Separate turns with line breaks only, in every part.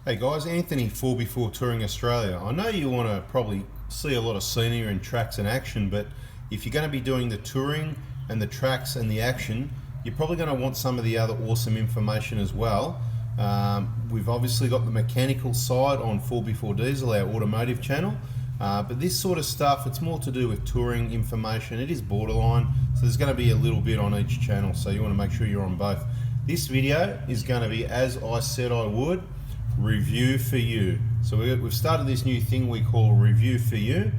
Hey guys, Anthony 4x4 Touring Australia. I know you want to probably see a lot of scenery and tracks in action, but if you're going to be doing the touring and the tracks and the action, you're probably going to want some of the other awesome information as well. We've obviously got the mechanical side on 4x4 Diesel, our automotive channel, but this sort of stuff, it's more to do with touring information. It is borderline, so there's going to be a little bit on each channel, so you want to make sure you're on both. This video is going to be, as I said I would, review for you. So we've started this new thing we call review for you,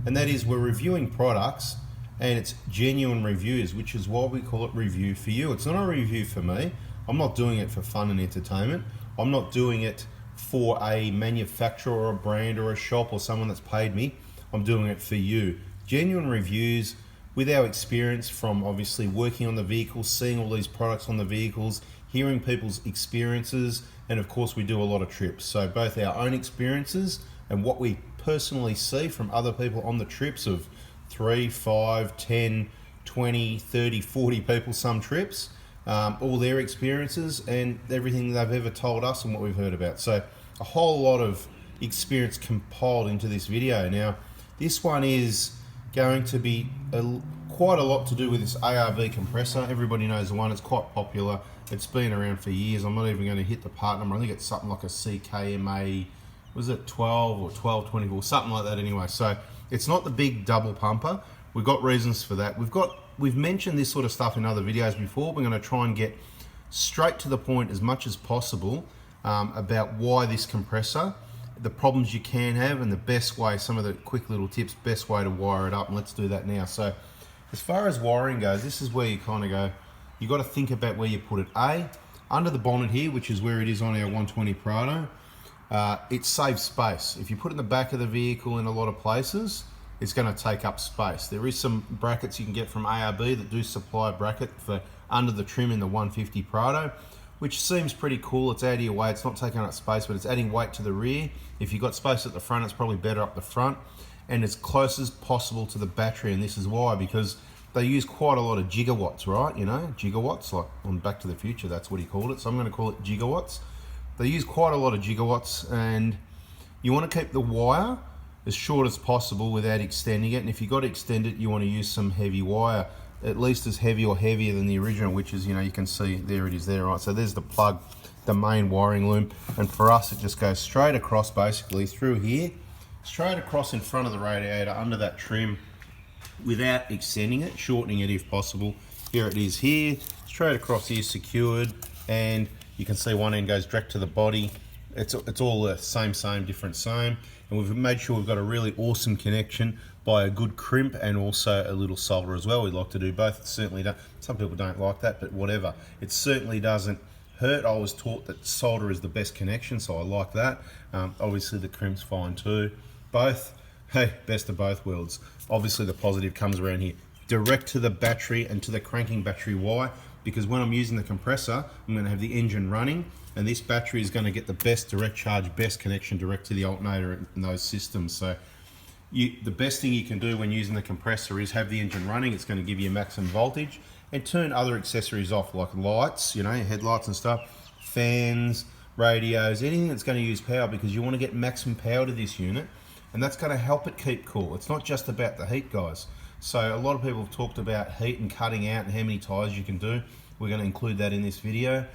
and that is we're reviewing products and it's genuine reviews, which is why we call it review for you. It's not a review for me. I'm not doing it for fun and entertainment. I'm not doing it for a manufacturer or a brand or a shop or someone that's paid me. I'm doing it for you. Genuine reviews with our experience from obviously working on the vehicles, seeing all these products on the vehicles, hearing people's experiences, and of course we do a lot of trips. So both our own experiences and what we personally see from other people on the trips of 3, 5, 10, 20, 30, 40 people, some trips, all their experiences and everything they've ever told us and what we've heard about. So a whole lot of experience compiled into this video. Now, this one is going to be quite a lot to do with this ARB compressor. Everybody knows the one, it's quite popular. It's been around for years. I'm not even going to hit the part number. I think it's something like a CKMA, was it 12 or 1224, something like that anyway. So it's not the big double pumper. We've got reasons for that. We've mentioned this sort of stuff in other videos before. We're going to try and get straight to the point as much as possible about why this compressor, the problems you can have, and the best way, some of the quick little tips, best way to wire it up. And let's do that now. So as far as wiring goes, this is where you kind of go, you got to think about where you put it. Under the bonnet here, which is where it is on our 120 Prado, it saves space. If you put it in the back of the vehicle in a lot of places, it's going to take up space. There is some brackets you can get from ARB that do supply a bracket for under the trim in the 150 Prado, which seems pretty cool. It's out of your way. It's not taking up space, but it's adding weight to the rear. If you've got space at the front, it's probably better up the front, and as close as possible to the battery. And this is why, because they use quite a lot of gigawatts, right? You know, gigawatts, like on Back to the Future, that's what he called it. So I'm going to call it gigawatts. They use quite a lot of gigawatts, and you want to keep the wire as short as possible without extending it. And if you've got to extend it, you want to use some heavy wire, at least as heavy or heavier than the original, which is, you know, you can see there it is there, right? So there's the plug, the main wiring loom. And for us, it just goes straight across basically through here, straight across in front of the radiator under that trim, without extending it, shortening it if possible. Here it is here, straight across here, secured, and you can see one end goes direct to the body. It's all the same, different, same. And we've made sure we've got a really awesome connection by a good crimp and also a little solder as well. We like to do both. It certainly don't, some people don't like that, but whatever. It certainly doesn't hurt. I was taught that solder is the best connection, so I like that. Obviously the crimp's fine too. Both, hey, best of both worlds. Obviously the positive comes around here. Direct to the battery and to the cranking battery. Why? Because when I'm using the compressor, I'm going to have the engine running, and this battery is going to get the best direct charge, best connection direct to the alternator in those systems. So the best thing you can do when using the compressor is have the engine running. It's going to give you maximum voltage, and turn other accessories off, like lights, you know, headlights and stuff, fans, radios, anything that's going to use power, because you want to get maximum power to this unit, and that's going to help it keep cool. It's not just about the heat, guys. So a lot of people have talked about heat and cutting out and how many tires you can do. We're going to include that in this video.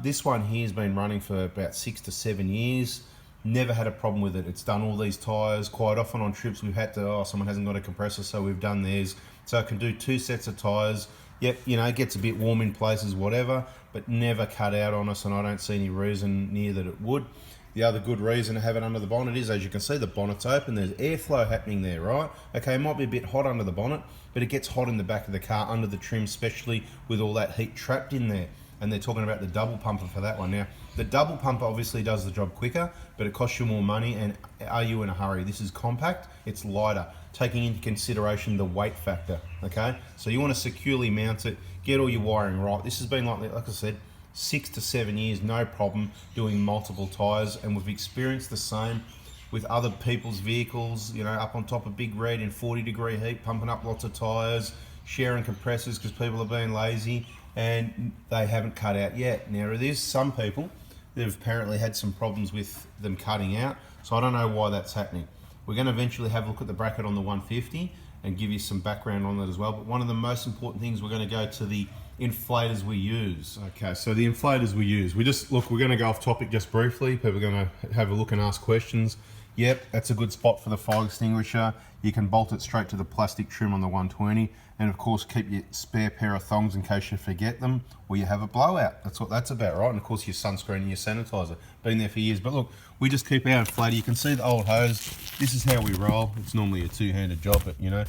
This one here has been running for about 6 to 7 years. Never had a problem with it. It's done all these tires. Quite often on trips we've had to, someone hasn't got a compressor, so we've done theirs. So it can do 2 sets of tires. Yep, you know, it gets a bit warm in places, whatever, but never cut out on us, and I don't see any reason near that it would. The other good reason to have it under the bonnet is, as you can see, the bonnet's open. There's airflow happening there, right? Okay, it might be a bit hot under the bonnet, but it gets hot in the back of the car, under the trim, especially with all that heat trapped in there. And they're talking about the double pumper for that one. Now, the double pumper obviously does the job quicker, but it costs you more money. And are you in a hurry? This is compact, it's lighter, taking into consideration the weight factor, okay? So you want to securely mount it, get all your wiring right. This has been, like I said, 6 to 7 years, no problem, doing multiple tires, and we've experienced the same with other people's vehicles, you know, up on top of Big Red in 40-degree heat, pumping up lots of tires, sharing compressors because people are being lazy, and they haven't cut out yet. Now, it is some people they've apparently had some problems with them cutting out. So I don't know why that's happening. We're going to eventually have a look at the bracket on the 150 and give you some background on that as well. But one of the most important things, we're going to go to the inflators we use. Okay, so the inflators we use. We're going to go off topic just briefly. People are going to have a look and ask questions. Yep, that's a good spot for the fire extinguisher. You can bolt it straight to the plastic trim on the 120, and of course keep your spare pair of thongs in case you forget them or you have a blowout. That's what that's about, right? And of course your sunscreen and your sanitizer. Been there for years. But look, we just keep our inflator. You can see the old hose. This is how we roll. It's normally a two-handed job, but you know,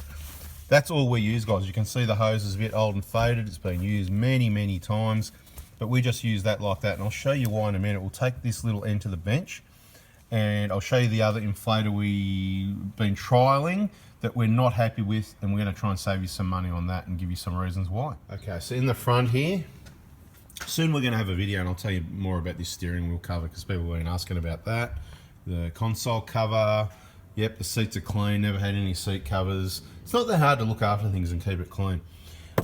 that's all we use, guys. You can see the hose is a bit old and faded. It's been used many, many times, but we just use that like that. And I'll show you why in a minute. We'll take this little end to the bench, and I'll show you the other inflator we've been trialing that we're not happy with, and we're going to try and save you some money on that and give you some reasons why. Okay, so in the front here, soon we're going to have a video and I'll tell you more about this steering wheel cover because people have been asking about that. The console cover, yep, the seats are clean, never had any seat covers. It's not that hard to look after things and keep it clean.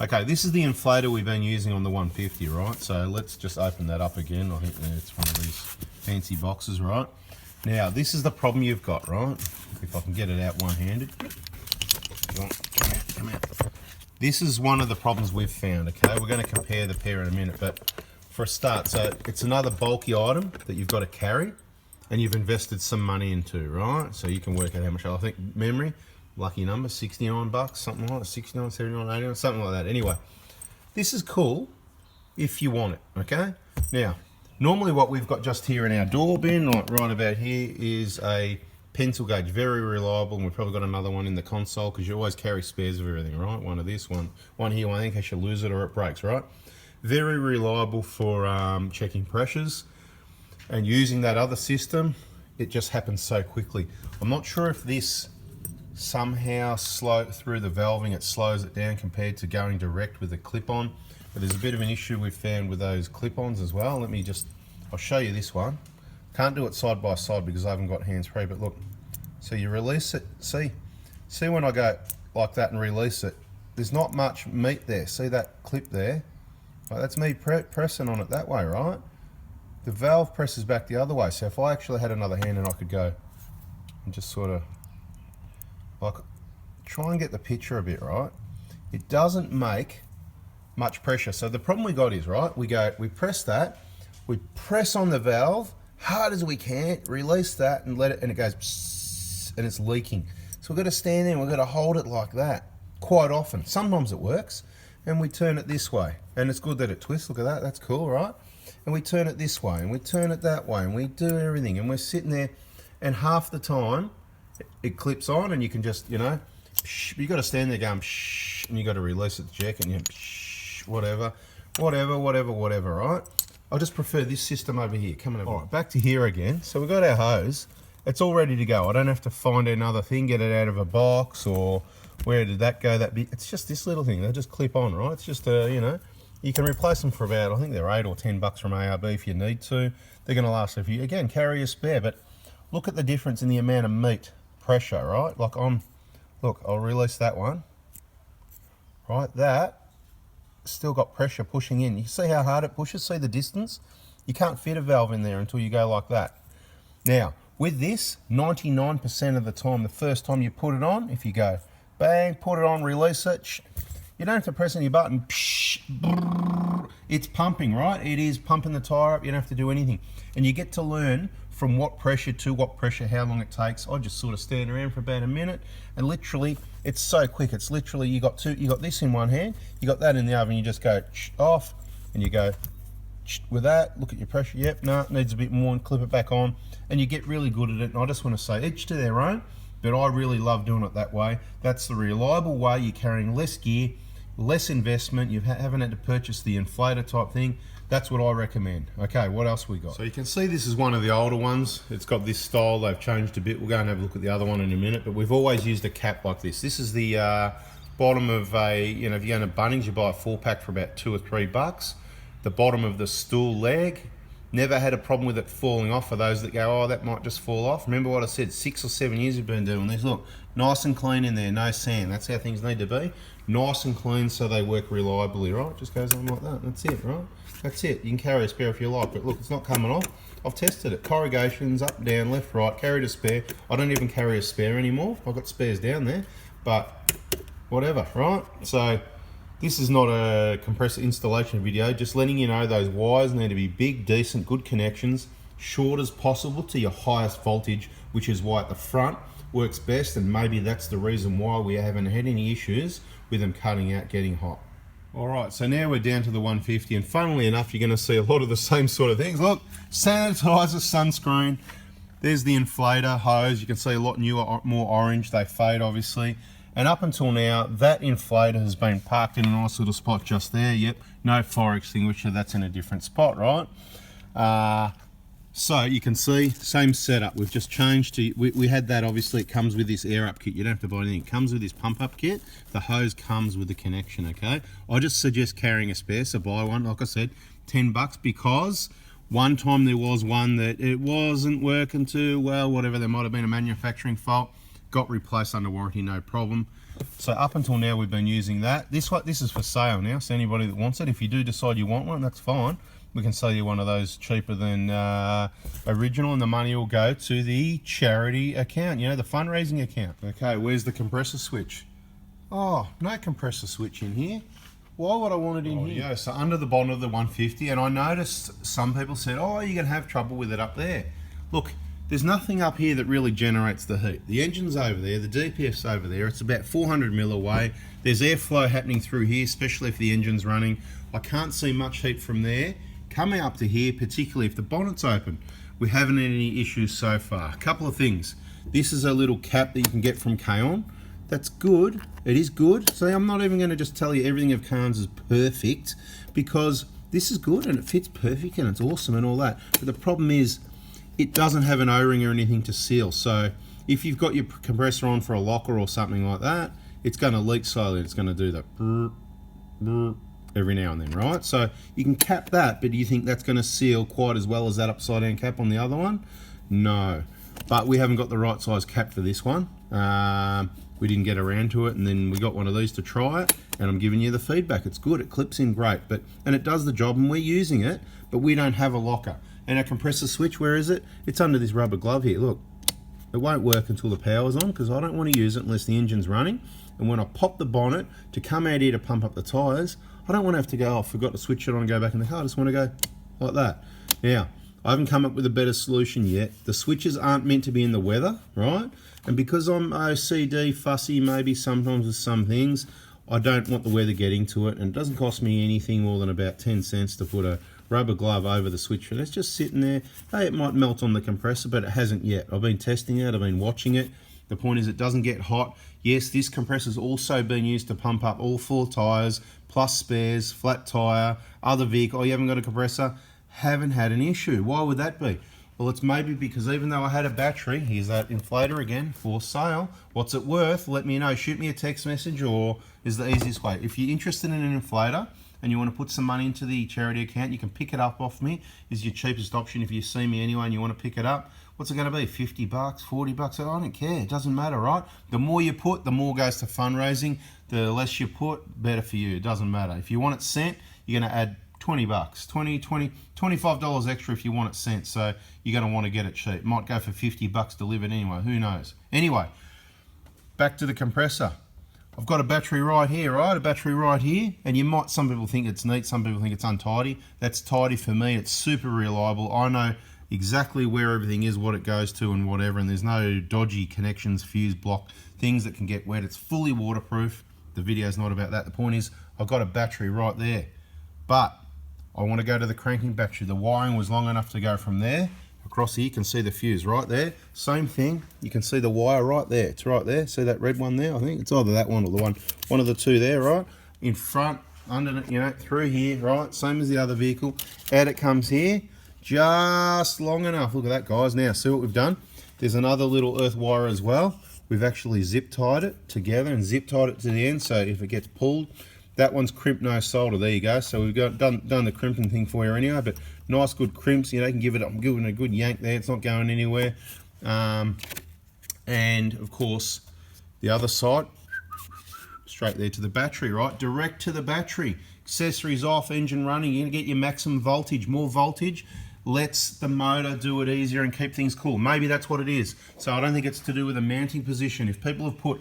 Okay, this is the inflator we've been using on the 150, right? So let's just open that up again. I think it's one of these fancy boxes, right? Now, this is the problem you've got, right? If I can get it out one-handed. Come out. This is one of the problems we've found, okay? We're going to compare the pair in a minute, but for a start, so it's another bulky item that you've got to carry and you've invested some money into, right? So you can work out how much, I think, memory, lucky number, 69 bucks, something like that, 69, 79, 89, something like that. Anyway, this is cool if you want it, okay? Now, normally what we've got just here in our door bin, right about here, is a pencil gauge, very reliable, and we've probably got another one in the console because you always carry spares of everything, right? One of this, one here, one there, in case you lose it or it breaks, right? Very reliable for checking pressures, and using that other system, it just happens so quickly. I'm not sure if this somehow through the valving, it slows it down compared to going direct with a clip-on, but there's a bit of an issue we've found with those clip-ons as well. I'll show you this one. Can't do it side by side because I haven't got hands-free, but look, so you release it, see when I go like that and release it, there's not much meat there. See that clip there? Like, that's me pressing on it that way, right? The valve presses back the other way, so if I actually had another hand and I could go and just sort of like try and get the picture a bit, right? It doesn't make much pressure. So the problem we got is, right, we press that, we press on the valve hard as we can, release that and let it, and it goes psss, and it's leaking. So we've got to stand there and we've got to hold it like that quite often. Sometimes it works, and we turn it this way, and it's good that it twists. Look at that, that's cool, right? And we turn it this way, and we turn it that way, and we do everything, and we're sitting there, and half the time it clips on, and you can just, you know, you got to stand there going psh, and you got to release it, jack, and you psh, whatever, right? I just prefer this system over here. Coming over. All right, back to here again. So we've got our hose. It's all ready to go. I don't have to find another thing, get it out of a box, or where did that go? It's just this little thing. They just clip on, right? It's just you know, you can replace them for about, I think they're $8 or $10 from ARB if you need to. They're going to last if you, again, carry a spare. But look at the difference in the amount of meat pressure, right? Like look, I'll release that one. Right, that still got pressure pushing in. You see how hard it pushes? See the distance? You can't fit a valve in there until you go like that. Now, with this, 99% of the time, the first time you put it on, if you go bang, put it on, release it, you don't have to press any button. It's pumping, right? It is pumping the tire up. You don't have to do anything. And you get to learn from what pressure to what pressure, how long it takes. I just sort of stand around for about a minute, and literally, it's so quick. It's literally, you got this in one hand, you got that in the other, you just go off, and you go with that, look at your pressure, yep, no, it needs a bit more, and clip it back on, and you get really good at it. And I just want to say, each to their own, but I really love doing it that way. That's the reliable way. You're carrying less gear, less investment, you haven't had to purchase the inflator type thing. That's what I recommend. Okay, what else we got? So you can see this is one of the older ones. It's got this style, they've changed a bit. We'll go and have a look at the other one in a minute, but we've always used a cap like this. This is the bottom of a, you know, if you're going to Bunnings, you buy a 4-pack for about $2 or $3. The bottom of the stool leg Never had a problem with it falling off. For those that go, oh, that might just fall off. Remember what I said, 6 or 7 years we've been doing this. Look, nice and clean in there, no sand. That's how things need to be. Nice and clean so they work reliably, right? Just goes on like that, that's it, right? That's it. You can carry a spare if you like, but look, it's not coming off. I've tested it. Corrugations, up, down, left, right, carried a spare. I don't even carry a spare anymore. I've got spares down there, but whatever, right? So this is not a compressor installation video, just letting you know those wires need to be big, decent, good connections, short as possible to your highest voltage, which is why at the front works best, and maybe that's the reason why we haven't had any issues with them cutting out, getting hot. All right, so now we're down to the 150, and funnily enough, you're gonna see a lot of the same sort of things. Look, sanitizer, sunscreen, there's the inflator hose. You can see a lot newer, more orange, they fade obviously. And up until now, that inflator has been parked in a nice little spot just there. Yep, no fire extinguisher, that's in a different spot, right? So you can see, same setup. We've just changed to, we had that, obviously it comes with this air up kit. You don't have to buy anything. It comes with this pump up kit. The hose comes with the connection, okay? I just suggest carrying a spare, so buy one. Like I said, 10 bucks, because one time there was one that it wasn't working too well, whatever, there might have been a manufacturing fault. Got replaced under warranty, no problem. So up until now we've been using that. This is for sale now, so anybody that wants it, if you do decide you want one, that's fine. We can sell you one of those cheaper than original, and the money will go to the charity account, you know, the fundraising account. Okay, where's the compressor switch? Oh, no compressor switch in here. Why would I want it in here? Yeah, so under the bottom of the 150, and I noticed some people said, oh, you're gonna have trouble with it up there. Look, there's nothing up here that really generates the heat. The engine's over there, the DPF's over there, it's about 400 mil away. There's airflow happening through here, especially if the engine's running. I can't see much heat from there coming up to here, particularly if the bonnet's open. We haven't had any issues so far. A couple of things. This is a little cap that you can get from K-On. That's good, it is good. So I'm not even gonna just tell you everything of K-On's is perfect, because this is good and it fits perfect and it's awesome and all that. But the problem is, it doesn't have an O-ring or anything to seal. So if you've got your compressor on for a locker or something like that, it's gonna leak slowly. It's gonna do that brr, brr, every now and then, right? So you can cap that, but do you think that's gonna seal quite as well as that upside down cap on the other one? No, but we haven't got the right size cap for this one. We didn't get around to it, and then we got one of these to try it, and I'm giving you the feedback. It's good, it clips in great, and it does the job, and we're using it, but we don't have a locker. And our compressor switch, where is it? It's under this rubber glove here, look. It won't work until the power's on, because I don't want to use it unless the engine's running. And when I pop the bonnet to come out here to pump up the tyres, I don't want to have to go, oh, I forgot to switch it on and go back in the car. I just want to go like that. Now, I haven't come up with a better solution yet. The switches aren't meant to be in the weather, right? And because I'm OCD, fussy maybe sometimes with some things, I don't want the weather getting to it. And it doesn't cost me anything more than about 10 cents to put a rubber glove over the switch. And it's just sitting there. Hey, it might melt on the compressor, but it hasn't yet. I've been testing it, I've been watching it. The point is, it doesn't get hot. Yes, this compressor's also been used to pump up all 4 tyres, plus spares, flat tyre, other vehicle. Oh, you haven't got a compressor? Haven't had an issue. Why would that be? Well, it's maybe because even though I had a battery, here's that inflator again, for sale. What's it worth? Let me know. Shoot me a text message, or is the easiest way. If you're interested in an inflator and you want to put some money into the charity account, you can pick it up off me. Is your cheapest option if you see me anyway and you want to pick it up. What's it going to be? 50 bucks, 40 bucks? I don't care. It doesn't matter, right? The more you put, the more goes to fundraising. The less you put, better for you. It doesn't matter. If you want it sent, you're going to add 20 bucks, $25 extra if you want it sent. So you're going to want to get it cheap. Might go for 50 bucks delivered anyway. Who knows? Anyway, back to the compressor. I've got a battery right here, right? A battery right here. And some people think it's neat. Some people think it's untidy. That's tidy for me. It's super reliable. I know exactly where everything is, what it goes to and whatever, and there's no dodgy connections, fuse block, things that can get wet. It's fully waterproof. The video's not about that. The point is, I've got a battery right there, but I want to go to the cranking battery. The wiring was long enough to go from there across here. You can see the fuse right there. Same thing, you can see the wire right there. It's right there. See that red one there? I think it's either that one or the one of the two there, right? In front, under, you know, through here, right? Same as the other vehicle. Out it comes here. Just long enough. Look at that, guys. Now, see what we've done? There's another little earth wire as well. We've actually zip tied it together and zip tied it to the end, so if it gets pulled, That one's crimp, no solder. There you go. So we've got done the crimping thing for you anyway, but nice good crimps. You know, you can give it, I'm giving it a good yank there. It's not going anywhere. And of course, the other side, straight there to the battery, right? Direct to the battery. Accessories off, engine running. You're gonna get your maximum voltage. More voltage lets the motor do it easier and keep things cool. Maybe that's what it is. So I don't think it's to do with a mounting position. If people have put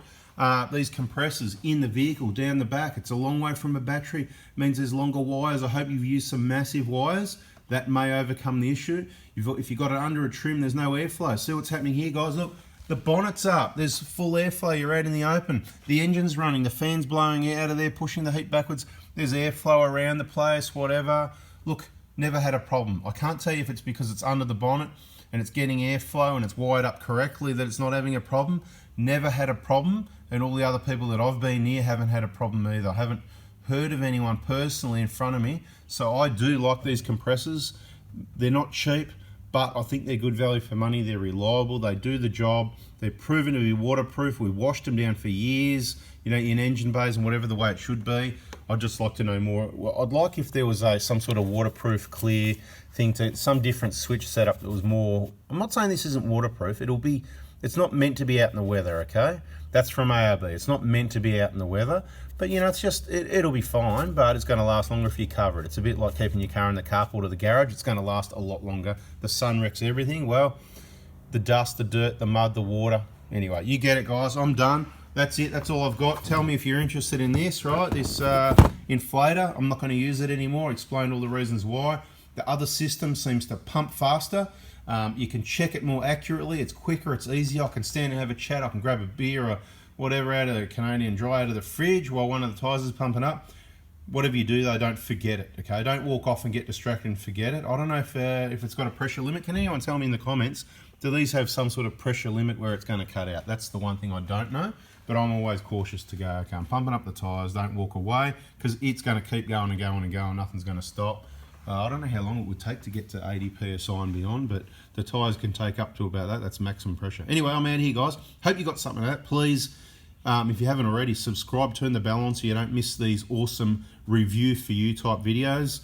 these compressors in the vehicle down the back, it's a long way from a battery. It means there's longer wires. I hope you've used some massive wires. That may overcome the issue. If you've got it under a trim, there's no airflow. See what's happening here, guys? Look, the bonnet's up. There's full airflow. You're out in the open. The engine's running. The fan's blowing out of there, pushing the heat backwards. There's airflow around the place, whatever. Look, never had a problem. I can't tell you if it's because it's under the bonnet and it's getting airflow and it's wired up correctly that it's not having a problem. Never had a problem, and all the other people that I've been near haven't had a problem either. I haven't heard of anyone personally in front of me. So I do like these compressors. They're not cheap, but I think they're good value for money. They're reliable, they do the job, they're proven to be waterproof. We washed them down for years, you know, in engine bays and whatever, the way it should be. I'd just like to know more. Well, I'd like if there was some sort of waterproof clear thing, to some different switch setup that was more, I'm not saying this isn't waterproof, it's not meant to be out in the weather, okay? That's from ARB. It's not meant to be out in the weather, but you know, it's just, it'll be fine, but it's gonna last longer if you cover it. It's a bit like keeping your car in the carport or the garage. It's gonna last a lot longer. The sun wrecks everything. Well, the dust, the dirt, the mud, the water. Anyway, you get it, guys. I'm done. That's it. That's all I've got. Tell me if you're interested in this, right? This inflator. I'm not gonna use it anymore. Explain all the reasons why. The other system seems to pump faster. You can check it more accurately. It's quicker, it's easier. I can stand and have a chat. I can grab a beer or whatever out of the Canadian Dry out of the fridge while one of the tyres is pumping up. Whatever you do though, don't forget it, okay? Don't walk off and get distracted and forget it. I don't know if it's got a pressure limit. Can anyone tell me in the comments, do these have some sort of pressure limit where it's gonna cut out? That's the one thing I don't know, but I'm always cautious to go, okay, I'm pumping up the tyres, don't walk away, because it's gonna keep going and going and going, nothing's gonna stop. I don't know how long it would take to get to 80 PSI and beyond, but the tyres can take up to about that. That's maximum pressure. Anyway, I'm out here, guys. Hope you got something out of that. Please, if you haven't already, subscribe, turn the bell on so you don't miss these awesome review for you type videos.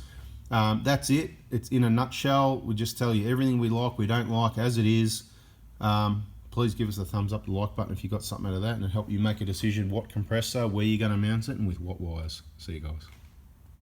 That's it. It's in a nutshell. We just tell you everything we like, we don't like, as it is. Please give us a thumbs up, the like button if you got something out of that, and it'll help you make a decision what compressor, where you're going to mount it, and with what wires. See you guys.